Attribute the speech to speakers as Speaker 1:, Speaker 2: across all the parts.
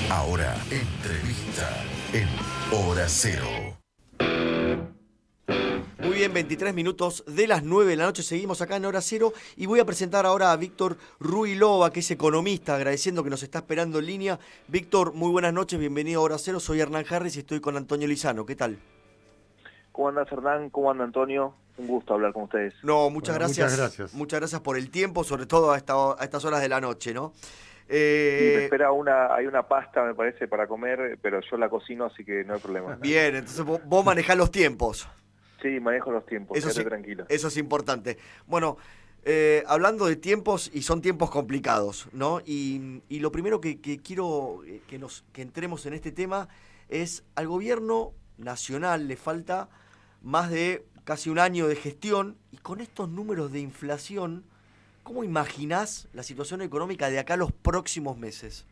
Speaker 1: Ahora, entrevista en Hora Cero.
Speaker 2: Muy bien, 23 minutos de las 9 de la noche, seguimos acá en Hora Cero y voy a presentar ahora a Víctor Ruilova, que es economista, agradeciendo que nos está esperando en línea. Víctor, muy buenas noches, bienvenido a Hora Cero, soy Hernán Harris y estoy con Antonio Lizano, ¿qué tal?
Speaker 3: ¿Cómo andas, Hernán? ¿Cómo anda, Antonio? Un gusto hablar con ustedes.
Speaker 2: No,
Speaker 4: Bueno,
Speaker 2: muchas gracias por el tiempo, sobre todo a estas horas de la noche, ¿no?
Speaker 3: Sí, me espera hay una pasta, me parece, para comer, pero yo la cocino, así que no hay problema.
Speaker 2: Bien, entonces vos manejás los tiempos.
Speaker 3: Sí, manejo los tiempos,
Speaker 2: Eso
Speaker 3: quédate
Speaker 2: sí,
Speaker 3: tranquilo.
Speaker 2: eso es importante. Bueno, hablando de tiempos, y son tiempos complicados, ¿no? Y lo primero que quiero que entremos en este tema es al gobierno nacional le falta más de casi un año de gestión, y con estos números de inflación, ¿cómo imaginás la situación económica de acá a los próximos meses?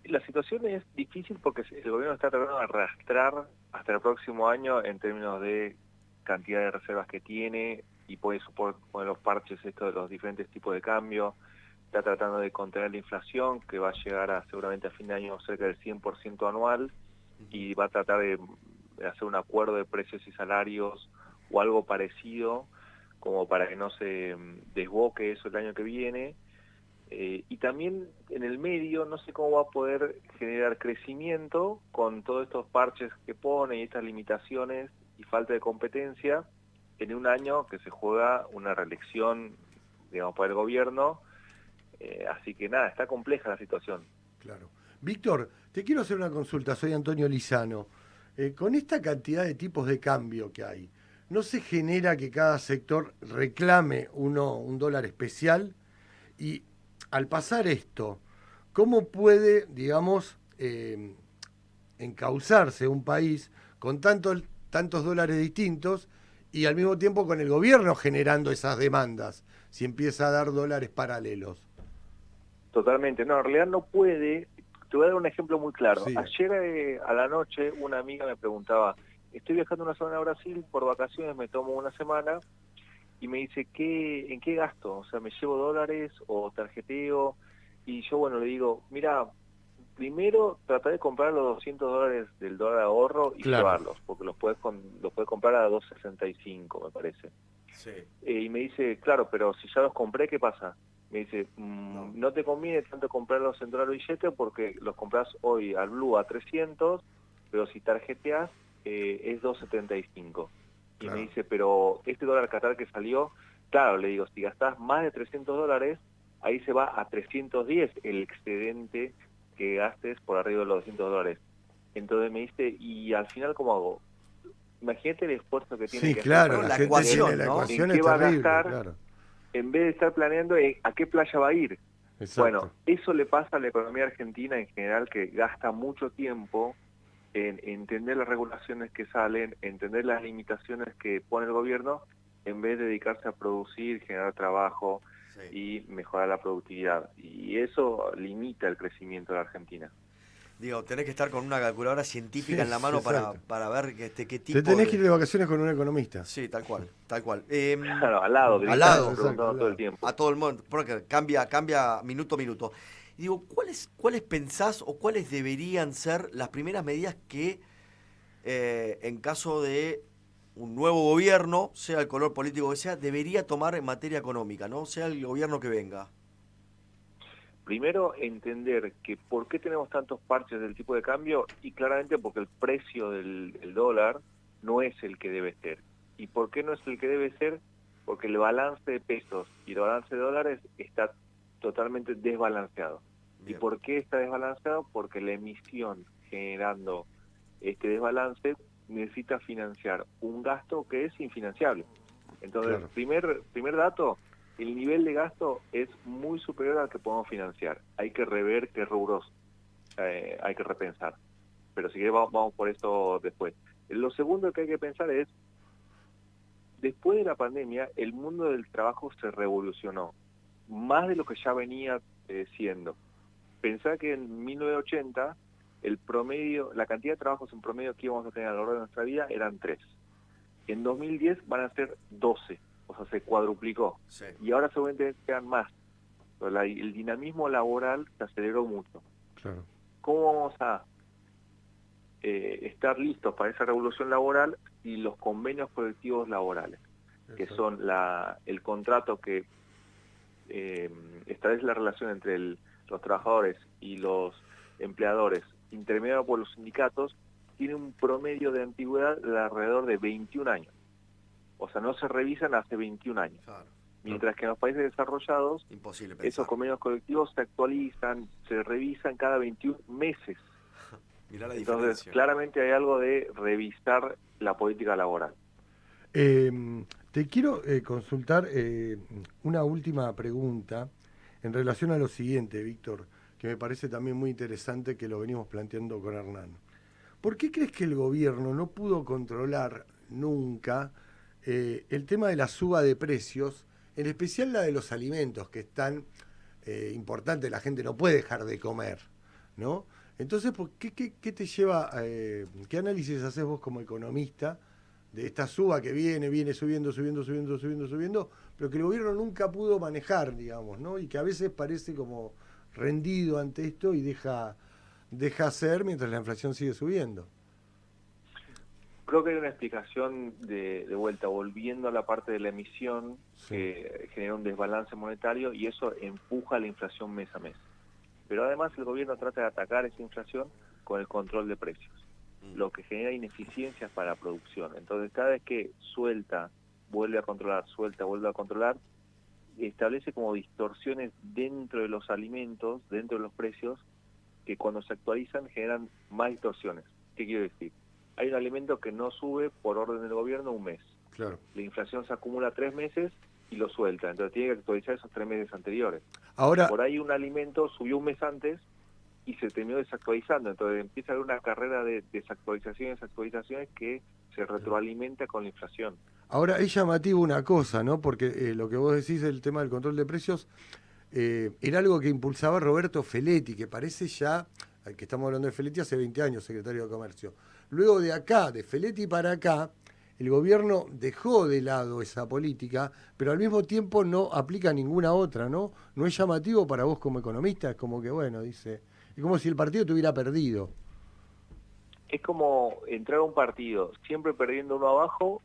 Speaker 3: La situación es difícil porque el gobierno está tratando de arrastrar hasta el próximo año en términos de cantidad de reservas que tiene y puede poner los parches esto de los diferentes tipos de cambio. Está tratando de contener la inflación, que va a llegar a seguramente a fin de año cerca del 100% anual, y va a tratar de hacer un acuerdo de precios y salarios o algo parecido, como para que no se desboque eso el año que viene. Y también en el medio no sé cómo va a poder generar crecimiento con todos estos parches que pone y estas limitaciones y falta de competencia en un año que se juega una reelección, digamos, para el gobierno. Así que nada, está compleja la situación.
Speaker 4: Claro. Víctor, te quiero hacer una consulta, soy Antonio Lizano. Con esta cantidad de tipos de cambio que hay, ¿no se genera que cada sector reclame un dólar especial? Y al pasar esto, ¿cómo puede, digamos, encauzarse un país con tantos dólares distintos y al mismo tiempo con el gobierno generando esas demandas, si empieza a dar dólares paralelos?
Speaker 3: Totalmente, no, en realidad no puede. Te voy a dar un ejemplo muy claro.
Speaker 4: Sí,
Speaker 3: Ayer a la noche una amiga me preguntaba, estoy viajando una semana a Brasil por vacaciones, me tomo una semana, y me dice, ¿en qué gasto? O sea, ¿me llevo dólares o tarjeteo? Y yo, bueno, le digo, mira, primero trata de comprar los $200 del dólar ahorro y
Speaker 4: claro.
Speaker 3: llevarlos, porque los puedes comprar a 2.65, me parece.
Speaker 2: Sí,
Speaker 3: Y me dice, claro, pero si ya los compré, ¿qué pasa? Me dice,
Speaker 2: no,
Speaker 3: no te conviene tanto comprarlos en dólar billete porque los compras hoy al Blue a 300, pero si tarjeteas es 2.75. Y me
Speaker 4: Claro.
Speaker 3: dice, pero este dólar Qatar que salió, claro, le digo, si gastás más de $300, ahí se va a 310 el excedente que gastes por arriba de los $200. Entonces me dice, ¿y al final cómo hago? Imagínate el esfuerzo que tiene
Speaker 4: Sí,
Speaker 3: que hacer
Speaker 4: claro,
Speaker 2: no,
Speaker 3: para
Speaker 4: la
Speaker 2: la
Speaker 4: gente
Speaker 3: entender
Speaker 4: tiene,
Speaker 2: ecuación,
Speaker 4: la
Speaker 2: ¿no?
Speaker 3: en
Speaker 4: ecuación es
Speaker 3: qué va a
Speaker 4: terrible,
Speaker 3: gastar,
Speaker 4: claro.
Speaker 3: en vez de estar planeando a qué playa va a ir. Bueno,
Speaker 4: Exacto.
Speaker 3: eso le pasa a la economía argentina en general, que gasta mucho tiempo en entender las regulaciones que salen, entender las limitaciones que pone el gobierno, en vez de dedicarse a producir, generar trabajo
Speaker 2: Sí.
Speaker 3: y mejorar la productividad. Y eso limita el crecimiento de la Argentina.
Speaker 2: Digo, tenés que estar con una calculadora científica
Speaker 4: Sí,
Speaker 2: en la
Speaker 4: sí,
Speaker 2: mano
Speaker 4: exacto.
Speaker 2: para ver qué
Speaker 4: Te
Speaker 2: tipo
Speaker 4: tenés que ir
Speaker 2: de...
Speaker 4: de vacaciones con un economista.
Speaker 2: Sí, tal cual, tal cual.
Speaker 3: Claro, al lado,
Speaker 2: Al
Speaker 3: gritando,
Speaker 4: Claro,
Speaker 2: lado,
Speaker 4: exacto,
Speaker 3: preguntando
Speaker 4: al
Speaker 3: todo el
Speaker 4: lado.
Speaker 3: tiempo.
Speaker 2: a todo el mundo, porque cambia minuto a minuto. Y digo, ¿cuáles pensás o cuáles deberían ser las primeras medidas que, en caso de un nuevo gobierno, sea el color político que sea, debería tomar en materia económica, ¿no? Sea el gobierno que venga.
Speaker 3: Primero, entender que por qué tenemos tantos parches del tipo de cambio, y claramente porque el precio del dólar no es el que debe ser. ¿Y por qué no es el que debe ser? Porque el balance de pesos y el balance de dólares está totalmente desbalanceado. ¿Y
Speaker 2: Bien,
Speaker 3: por qué está desbalanceado? Porque la emisión generando este desbalance necesita financiar un gasto que es infinanciable. Entonces,
Speaker 4: Claro.
Speaker 3: primer dato, el nivel de gasto es muy superior al que podemos financiar. Hay que rever qué rubros hay que repensar. Pero si querés, vamos por eso después. Lo segundo que hay que pensar es, después de la pandemia, el mundo del trabajo se revolucionó, más de lo que ya venía siendo. Pensá que en 1980, el promedio, la cantidad de trabajos en promedio que íbamos a tener a lo largo de nuestra vida eran 3. En 2010 van a ser 12, o sea, se cuadruplicó.
Speaker 2: sí,
Speaker 3: Y ahora seguramente quedan más. Pero el dinamismo laboral se aceleró mucho.
Speaker 4: Claro.
Speaker 3: ¿Cómo vamos a estar listos para esa revolución laboral y los convenios colectivos laborales, que son el contrato que establece la relación entre los trabajadores y los empleadores, intermediado por los sindicatos, tiene un promedio de antigüedad de alrededor de 21 años. O sea, no se revisan hace 21 años.
Speaker 2: Claro.
Speaker 3: Mientras que en los países desarrollados,
Speaker 2: Imposible pensar.
Speaker 3: esos convenios colectivos se actualizan, se revisan cada 21 meses.
Speaker 2: Mirá la
Speaker 3: Entonces,
Speaker 2: diferencia.
Speaker 3: claramente hay algo de revisar la política laboral.
Speaker 4: Te quiero consultar una última pregunta en relación a lo siguiente, Víctor, que me parece también muy interesante, que lo venimos planteando con Hernán. ¿Por qué crees que el gobierno no pudo controlar nunca el tema de la suba de precios, en especial la de los alimentos, que es tan importante, la gente no puede dejar de comer, ¿no? Entonces, ¿qué te lleva, qué análisis haces vos como economista de esta suba que viene subiendo, pero que el gobierno nunca pudo manejar, digamos, ¿no? Y que a veces parece como rendido ante esto y deja hacer mientras la inflación sigue subiendo?
Speaker 3: Creo que hay una explicación de vuelta, volviendo a la parte de la emisión,
Speaker 4: Sí.
Speaker 3: que genera un desbalance monetario y eso empuja la inflación mes a mes. Pero además el gobierno trata de atacar esa inflación con el control de precios, lo que genera ineficiencias para la producción. Entonces, cada vez que suelta, vuelve a controlar, establece como distorsiones dentro de los alimentos, dentro de los precios, que cuando se actualizan generan más distorsiones. ¿Qué quiero decir? Hay un alimento que no sube por orden del gobierno un mes.
Speaker 4: Claro.
Speaker 3: La inflación se acumula 3 meses y lo suelta. Entonces tiene que actualizar esos 3 meses anteriores.
Speaker 4: Ahora,
Speaker 3: Por ahí un alimento subió un mes antes y se terminó desactualizando. Entonces empieza a haber una carrera de desactualizaciones que se retroalimenta con la inflación.
Speaker 4: ahora es llamativo una cosa, ¿no? Porque lo que vos decís del tema del control de precios era algo que impulsaba Roberto Feletti, que parece ya, que estamos hablando de Feletti hace 20 años, secretario de Comercio. Luego de acá, de Feletti para acá, el gobierno dejó de lado esa política, pero al mismo tiempo no aplica ninguna otra, ¿no? ¿No es llamativo para vos como economista? Es como que, bueno, dice, es como si el partido tuviera perdido.
Speaker 3: Es como entrar a un partido siempre perdiendo uno abajo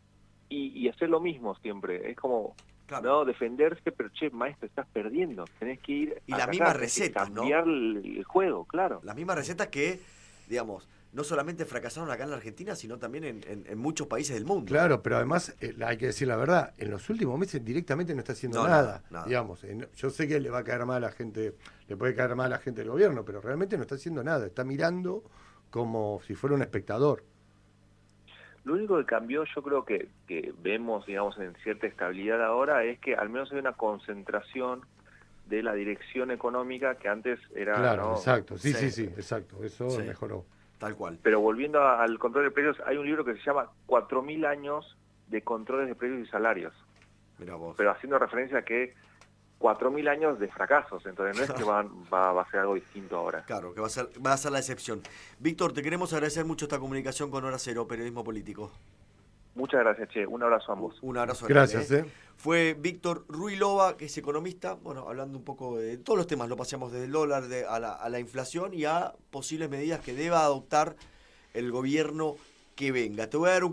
Speaker 3: y hacer lo mismo siempre. Es como,
Speaker 2: Claro.
Speaker 3: no defenderse, pero che, maestro, estás perdiendo. Tenés que ir
Speaker 2: Y
Speaker 3: a
Speaker 2: las
Speaker 3: atacar,
Speaker 2: mismas
Speaker 3: tenés que
Speaker 2: recetas, ¿no?
Speaker 3: cambiar el juego, claro.
Speaker 2: Las mismas recetas que, digamos, no solamente fracasaron acá en la Argentina, sino también en muchos países del mundo.
Speaker 4: Claro, pero además hay que decir la verdad, en los últimos meses directamente no está haciendo
Speaker 2: No,
Speaker 4: nada,
Speaker 2: nada.
Speaker 4: digamos. Yo sé que le va a caer mal a la gente, le puede caer mal a la gente del gobierno, pero realmente no está haciendo nada, está mirando como si fuera un espectador.
Speaker 3: Lo único que cambió, yo creo que vemos, digamos, en cierta estabilidad ahora, es que al menos hay una concentración de la dirección económica que antes era...
Speaker 4: Claro,
Speaker 3: ¿no?
Speaker 4: exacto, sí,
Speaker 2: Sí.
Speaker 4: exacto, eso
Speaker 2: Sí.
Speaker 4: mejoró.
Speaker 2: Tal cual.
Speaker 3: Pero volviendo al control de precios, hay un libro que se llama 4.000 años de controles de precios y salarios,
Speaker 2: Mirá vos.
Speaker 3: pero haciendo referencia a que 4.000 años de fracasos, entonces no es que va a ser algo distinto ahora.
Speaker 2: Claro, que va a ser la excepción. Víctor, te queremos agradecer mucho esta comunicación con Hora Cero, Periodismo Político.
Speaker 3: Muchas gracias, Che. Un abrazo a ambos.
Speaker 2: Un abrazo
Speaker 4: Gracias,
Speaker 2: grande, Fue Víctor Ruilova, que es economista, bueno, hablando un poco de todos los temas, lo paseamos desde el dólar a la inflación y a posibles medidas que deba adoptar el gobierno que venga. Te voy a dar un